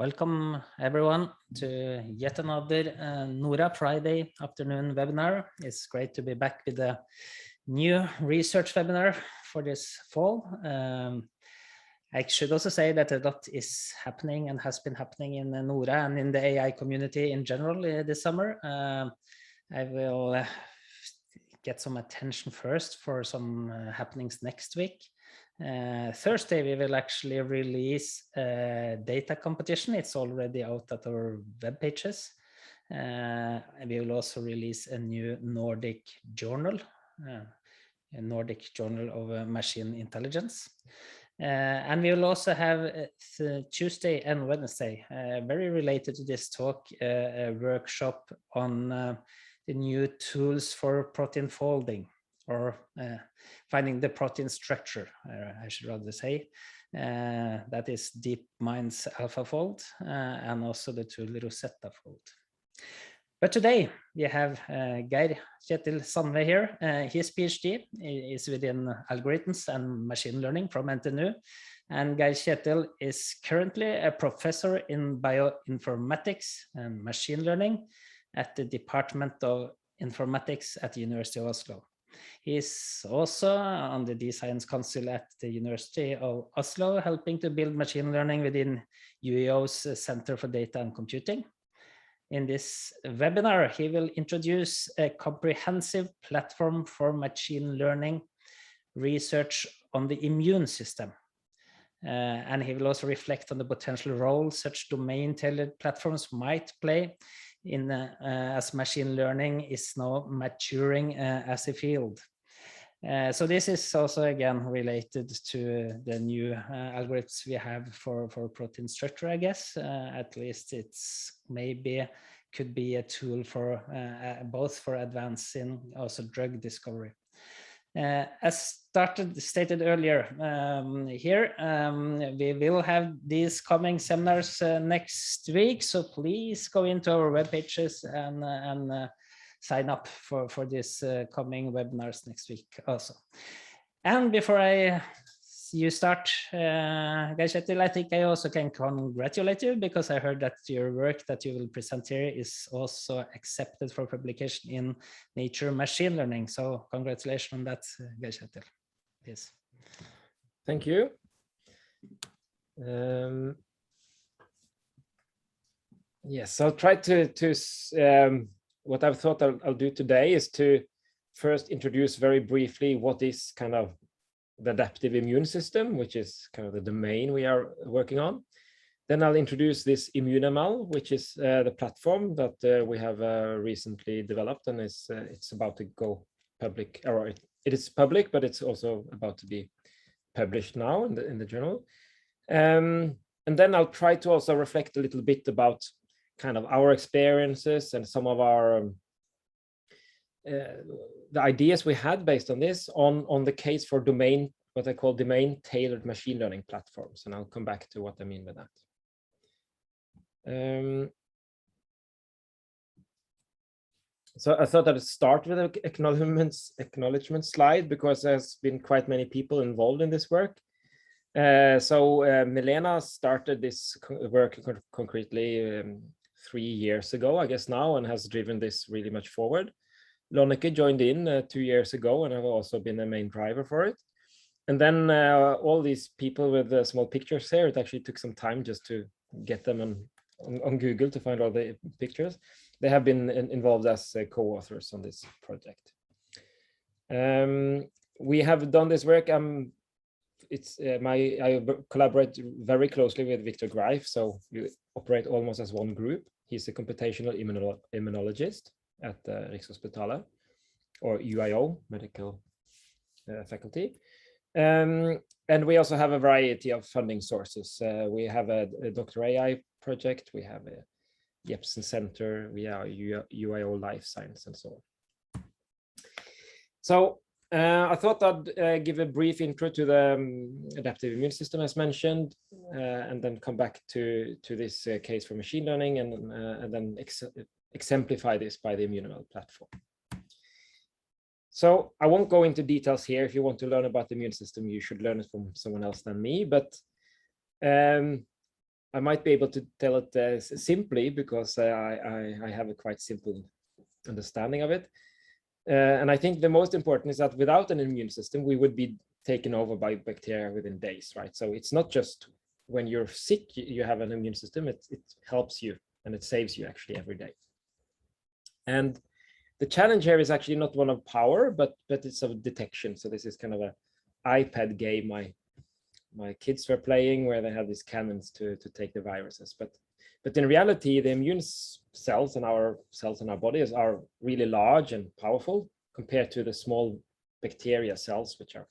Welcome everyone to yet another NORA Friday afternoon webinar. It's great to be back with a new research webinar for this fall. I should also say that a lot is happening and has been happening in NORA and in the AI community in general this summer. I will get some attention first for some happenings next week. Thursday, we will actually release a data competition. It's already out at our web pages. We will also release a new Nordic journal, a Nordic Journal of Machine Intelligence. And we will also have Tuesday and Wednesday, very related to this talk, a workshop on the new tools for protein folding, or finding the protein structure, I should rather say. That is DeepMind's AlphaFold and also the tool RosettaFold. But today we have Geir Kjetil Sandve here. His PhD is within algorithms and machine learning from NTNU. And Geir Kjetil is currently a professor in bioinformatics and machine learning at the Department of Informatics at the University of Oslo. He is also on the D-Science Council at the University of Oslo, helping to build machine learning within UEO's Center for Data and Computing. In this webinar, he will introduce a comprehensive platform for machine learning research on the immune system. And he will also reflect on the potential role such domain-tailored platforms might play in as machine learning is now maturing as a field. So this is also again related to the new algorithms we have for protein structure, I guess. At least it's maybe could be a tool for both for advancing also drug discovery. As stated earlier, here we will have these coming seminars next week, so please go into our web pages and sign up for this coming webinars next week also. And before you start, Geir Kjetil, I think I also can congratulate you, because I heard that your work that you will present here is also accepted for publication in Nature Machine Learning. So congratulations on that, Geir Kjetil. Yes. Thank you. Yes, I'll try to what I've thought I'll do today is to first introduce very briefly what is kind of the adaptive immune system, which is kind of the domain we are working on. Then I'll introduce this ImmuneML, which is the platform that we have recently developed, and it's about to go public, or it is public, but it's also about to be published now in the journal. And then I'll try to also reflect a little bit about kind of our experiences and some of our the ideas we had based on this on the case for domain, what I call domain-tailored machine learning platforms, and I'll come back to what I mean by that. So I thought I'd start with an acknowledgement slide, because there's been quite many people involved in this work. So Milena started this work concretely 3 years ago, I guess now, and has driven this really much forward. Lonneke joined in 2 years ago, and I've also been the main driver for it. And then all these people with the small pictures here, it actually took some time just to get them on Google to find all the pictures. They have been involved as co-authors on this project. We have done this work. I collaborate very closely with Victor Greif, so we operate almost as one group. He's a computational immunologist at Rikshospitalet, or UIO, medical faculty. And we also have a variety of funding sources. We have a Dr. AI project, we have a Jepsen Center, we are UIO Life Science, and so on. So I thought I'd give a brief intro to the adaptive immune system, as mentioned, and then come back to this case for machine learning, and then exemplify this by the ImmuneML platform. So I won't go into details here. If you want to learn about the immune system, you should learn it from someone else than me. But I might be able to tell it simply because I have a quite simple understanding of it. And I think the most important is that without an immune system, we would be taken over by bacteria within days, right? So it's not just when you're sick, you have an immune system, it helps you and it saves you actually every day. And the challenge here is actually not one of power, but it's of detection. So this is kind of an iPad game my kids were playing where they have these cannons to take the viruses. But in reality, the immune cells in our bodies are really large and powerful compared to the small bacteria cells, which are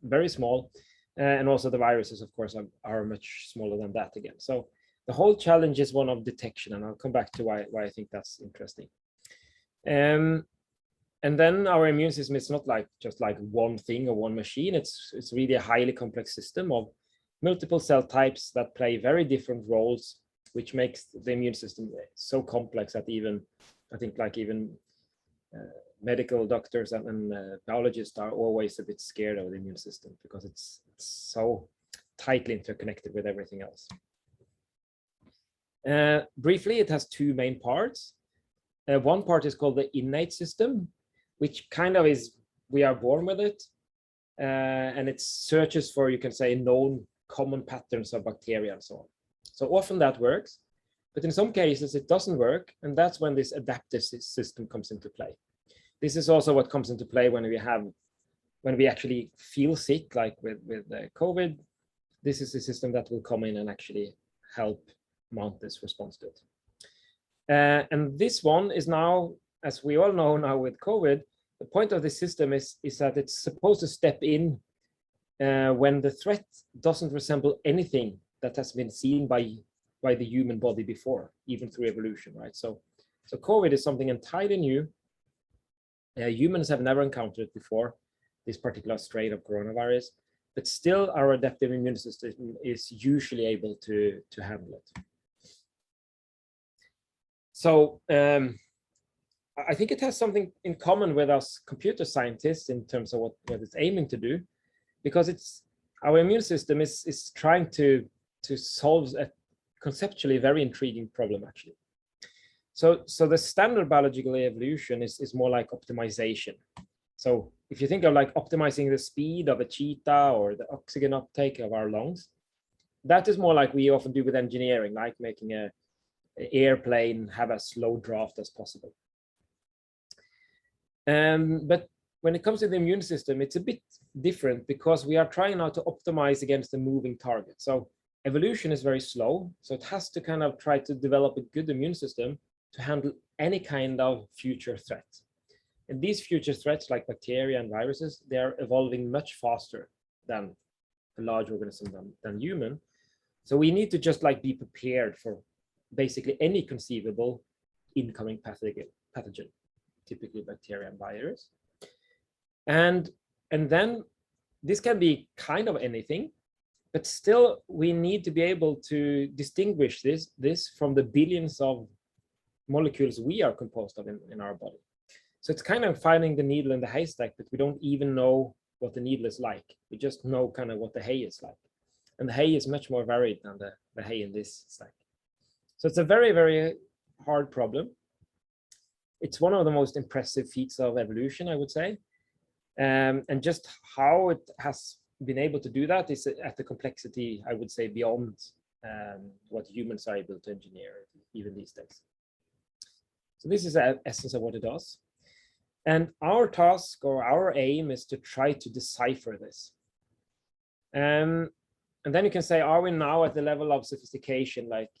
very small. And also the viruses, of course, are much smaller than that again. So the whole challenge is one of detection, and I'll come back to why I think that's interesting. And then our immune system is not just like one thing or one machine. It's really a highly complex system of multiple cell types that play very different roles, which makes the immune system so complex that even medical doctors and biologists are always a bit scared of the immune system because it's so tightly interconnected with everything else. Briefly, it has two main parts. One part is called the innate system, which kind of is, we are born with it, and it searches for, you can say, known common patterns of bacteria and so on. So often that works, but in some cases it doesn't work, and that's when this adaptive system comes into play. This is also what comes into play when we actually feel sick, like with COVID. This is the system that will come in and actually help mount this response to it. And this one is now, as we all know now with COVID, the point of the system is that it's supposed to step in when the threat doesn't resemble anything that has been seen by the human body before, even through evolution, right? So COVID is something entirely new. Humans have never encountered it before, this particular strain of coronavirus, but still our adaptive immune system is usually able to handle it. So I think it has something in common with us computer scientists in terms of what it's aiming to do, because our immune system is trying to solve a conceptually very intriguing problem, actually. So the standard biological evolution is more like optimization. So if you think of like optimizing the speed of a cheetah or the oxygen uptake of our lungs, that is more like we often do with engineering, like making an airplane have as slow draft as possible. But when it comes to the immune system, it's a bit different because we are trying now to optimize against a moving target. So evolution is very slow, so it has to kind of try to develop a good immune system to handle any kind of future threat. And these future threats, like bacteria and viruses, they are evolving much faster than a large organism than human. So we need to just like be prepared for basically any conceivable incoming pathogen, typically bacteria and virus. And then this can be kind of anything, but still we need to be able to distinguish this from the billions of molecules we are composed of in our body. So it's kind of finding the needle in the haystack, but we don't even know what the needle is like. We just know kind of what the hay is like. And the hay is much more varied than the hay in this stack. So it's a very, very hard problem. It's one of the most impressive feats of evolution, I would say. And just how it has been able to do that is at the complexity, I would say, beyond what humans are able to engineer even these days. So this is the essence of what it does. And our task or our aim is to try to decipher this. And then you can say, are we now at the level of sophistication like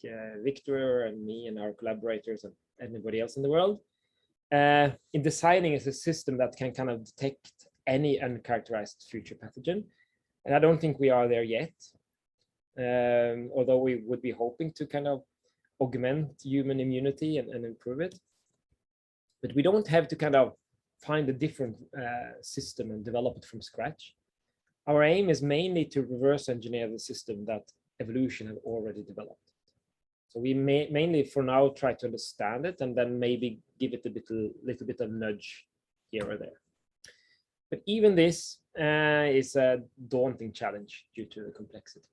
Victor and me and our collaborators and anybody else in the world in designing a system that can kind of detect any uncharacterized future pathogen? And I don't think we are there yet, although we would be hoping to kind of augment human immunity and improve it. But we don't have to kind of find a different system and develop it from scratch. Our aim is mainly to reverse engineer the system that evolution had already developed. So we mainly for now try to understand it and then maybe give it a little bit of nudge here or there. But even this is a daunting challenge due to the complexity.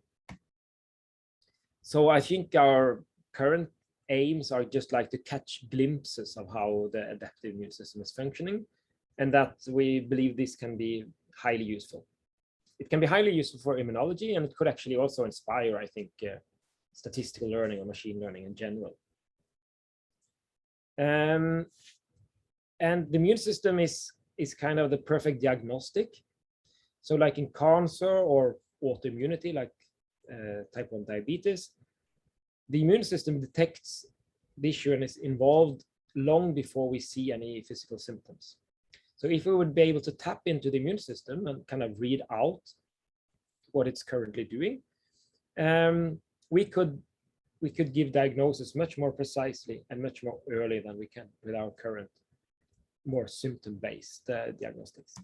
So I think our current aims are just like to catch glimpses of how the adaptive immune system is functioning, and that we believe this can be highly useful. It can be highly useful for immunology, and it could actually also inspire, I think, statistical learning or machine learning in general. And the immune system is kind of the perfect diagnostic. So like in cancer or autoimmunity, like type 1 diabetes, the immune system detects the issue and is involved long before we see any physical symptoms. So if we would be able to tap into the immune system and kind of read out what it's currently doing, we could give diagnosis much more precisely and much more early than we can with our current more symptom-based diagnostics.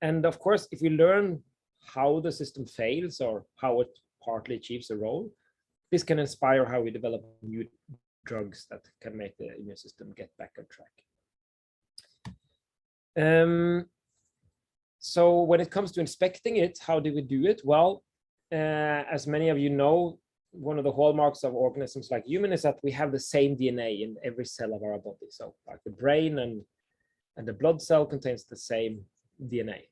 And of course, if we learn how the system fails or how it partly achieves a role, this can inspire how we develop new drugs that can make the immune system get back on track. So when it comes to inspecting it, how do we do it? Well, as many of you know, one of the hallmarks of organisms like human is that we have the same DNA in every cell of our body. So like the brain and the blood cell contains the same DNA.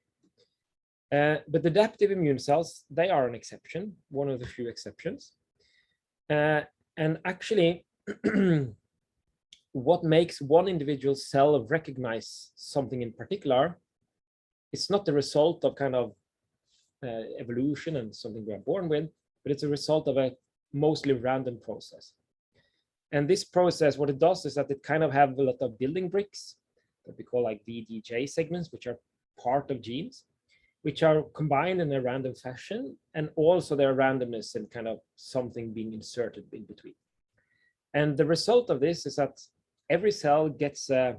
But the adaptive immune cells, they are an exception, one of the few exceptions. And actually, what makes one individual cell recognize something in particular, it's not the result of kind of evolution and something we are born with, but it's a result of a mostly random process. And this process, what it does is that it kind of have a lot of building bricks that we call like VDJ segments, which are part of genes, which are combined in a random fashion, and also their randomness and kind of something being inserted in between. And the result of this is that every cell gets a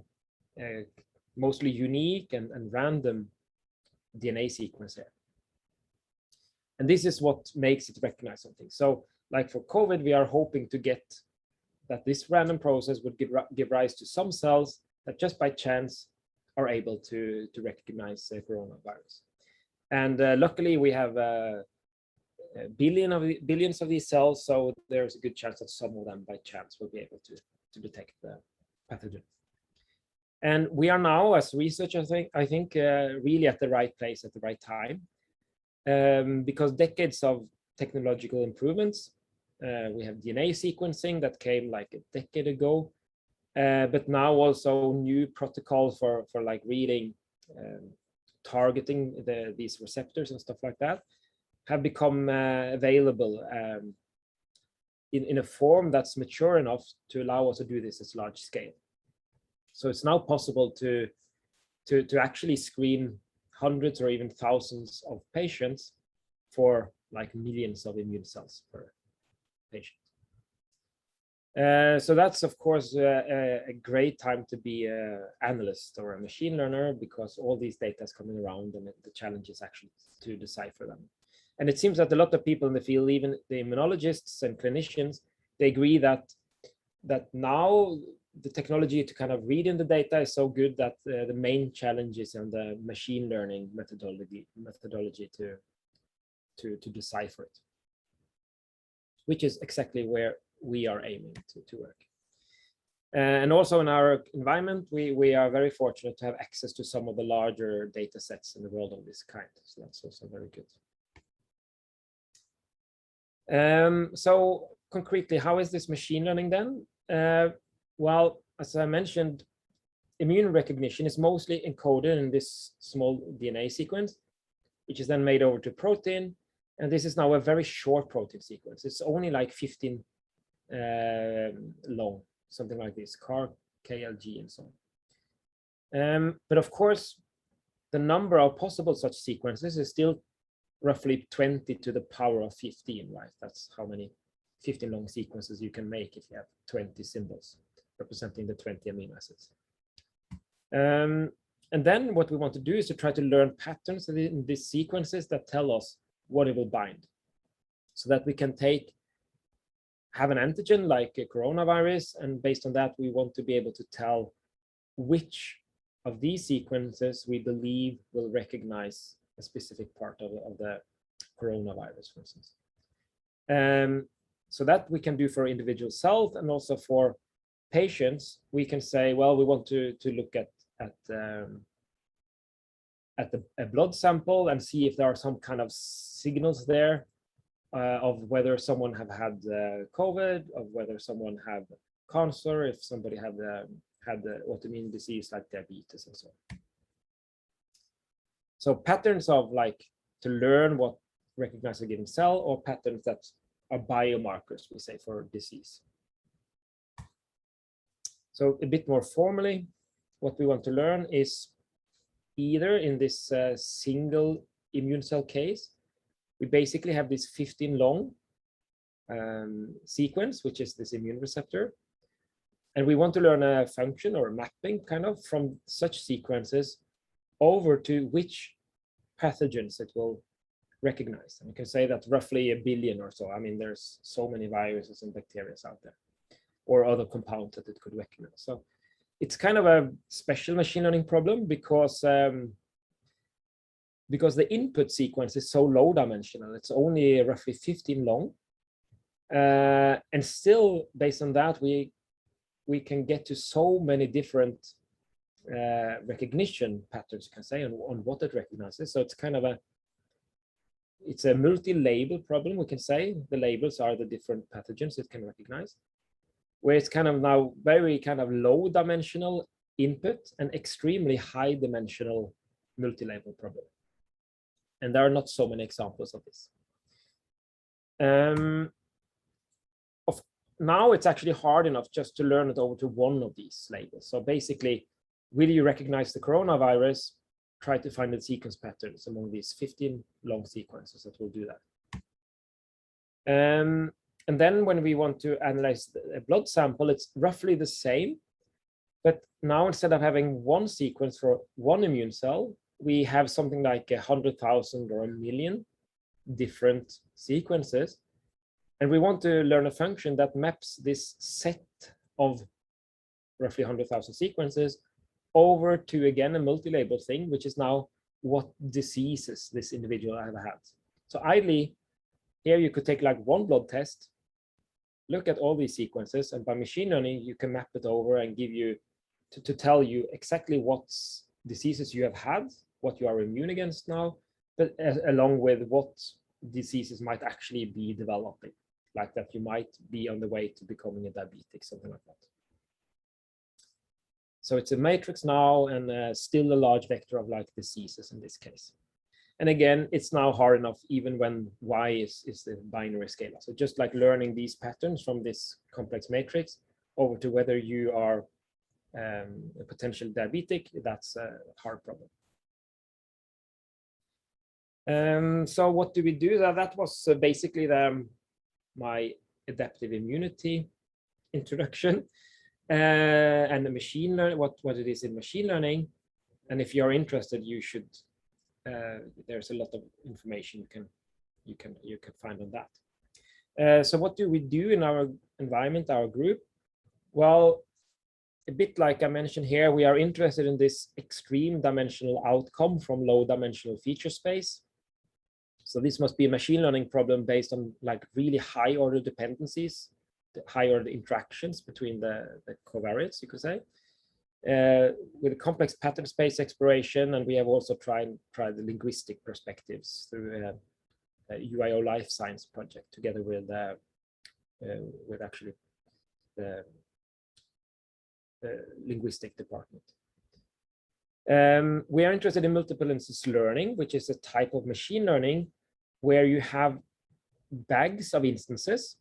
mostly unique and random DNA sequence here. And this is what makes it recognize something. So like for COVID, we are hoping to get that this random process would give rise to some cells that just by chance are able to recognize coronavirus. And luckily, we have billions of these cells, so there's a good chance that some of them by chance will be able to detect the pathogen. And we are now, as researchers, I think really at the right place at the right time, because decades of technological improvements. We have DNA sequencing that came like a decade ago, but now also new protocols for like reading, targeting these receptors and stuff like that have become available in a form that's mature enough to allow us to do this at large scale. So it's now possible to actually screen hundreds or even thousands of patients for like millions of immune cells per patient. So that's of course a great time to be an analyst or a machine learner, because all these data is coming around and the challenge is actually to decipher them. And it seems that a lot of people in the field, even the immunologists and clinicians, they agree that now the technology to kind of read in the data is so good that the main challenge is on the machine learning methodology to decipher it, which is exactly where we are aiming to work. And also in our environment, we are very fortunate to have access to some of the larger data sets in the world of this kind. So that's also very good. So concretely, how is this machine learning then? Well, as I mentioned, immune recognition is mostly encoded in this small DNA sequence, which is then made over to protein. And this is now a very short protein sequence. It's only like 15 long, something like this, CAR, KLG, and so on. But of course, the number of possible such sequences is still roughly 20 to the power of 15, right? That's how many 15 long sequences you can make if you have 20 symbols representing the 20 amino acids. And then what we want to do is to try to learn patterns in these sequences that tell us what it will bind, so that we can have an antigen like a coronavirus, and based on that we want to be able to tell which of these sequences we believe will recognize a specific part of the coronavirus, for instance. So that we can do for individual cells, and also for patients, we can say, well, we want to look at a blood sample and see if there are some kind of signals there of whether someone have had COVID, of whether someone have cancer, if somebody had autoimmune disease like diabetes and so on. So patterns of like to learn what recognize a given cell, or patterns that are biomarkers, we say, for disease. So a bit more formally, what we want to learn is either in this single immune cell case, we basically have this 15 long sequence, which is this immune receptor. And we want to learn a function or a mapping kind of from such sequences over to which pathogens it will recognize. And you can say that roughly 1 billion or so. I mean, there's so many viruses and bacteria out there, or other compounds that it could recognize. So it's kind of a special machine learning problem because the input sequence is so low dimensional. It's only roughly 15 long. And still, based on that, we can get to so many different recognition patterns, you can say, on what it recognizes. So it's kind of a multi-label problem, we can say. The labels are the different pathogens it can recognize, where it's kind of now very kind of low dimensional input and extremely high dimensional multi-label problem. And there are not so many examples of this. Now it's actually hard enough just to learn it over to one of these labels. So basically, will you recognize the coronavirus? Try to find the sequence patterns among these 15 long sequences that will do that. And then when we want to analyze a blood sample, it's roughly the same. But now instead of having one sequence for one immune cell, we have something like 100,000 or 1 million different sequences. And we want to learn a function that maps this set of roughly 100,000 sequences over to, again, a multi-label thing, which is now what diseases this individual have had. So ideally, here you could take like one blood test, look at all these sequences, and by machine learning, you can map it over and give you, to tell you exactly what diseases you have had, what you are immune against now, but along with what diseases might actually be developing, like that you might be on the way to becoming a diabetic, something like that. So it's a matrix now, and still a large vector of like diseases in this case. And again, it's now hard enough even when Y is the binary scalar. So just like learning these patterns from this complex matrix over to whether you are a potential diabetic, that's a hard problem. So what do we do? That was basically my adaptive immunity introduction. And the machine learning, what it is in machine learning. And if you're interested, you should, there's a lot of information you can find on that. So what do we do in our environment, our group? Well, a bit like I mentioned here, we are interested in this extreme dimensional outcome from low dimensional feature space. So this must be a machine learning problem based on like really high order dependencies, high order interactions between the covariates, you could say, with a complex pattern space exploration. And we have also tried the linguistic perspectives through a UIO life science project together with actually the linguistic department. We are interested in multiple instance learning, which is a type of machine learning where you have bags of instances,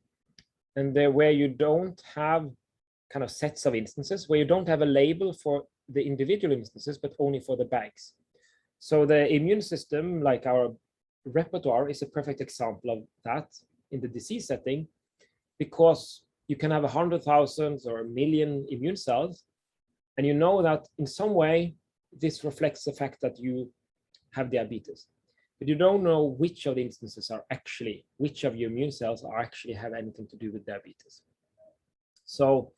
and where you don't have kind of sets of instances, where you don't have a label for the individual instances, but only for the bags. So the immune system, like our repertoire, is a perfect example of that in the disease setting, because you can have 100,000 or 1 million immune cells, and you know that in some way this reflects the fact that you have diabetes. But you don't know which of the instances are actually, which of your immune cells are actually have anything to do with diabetes. So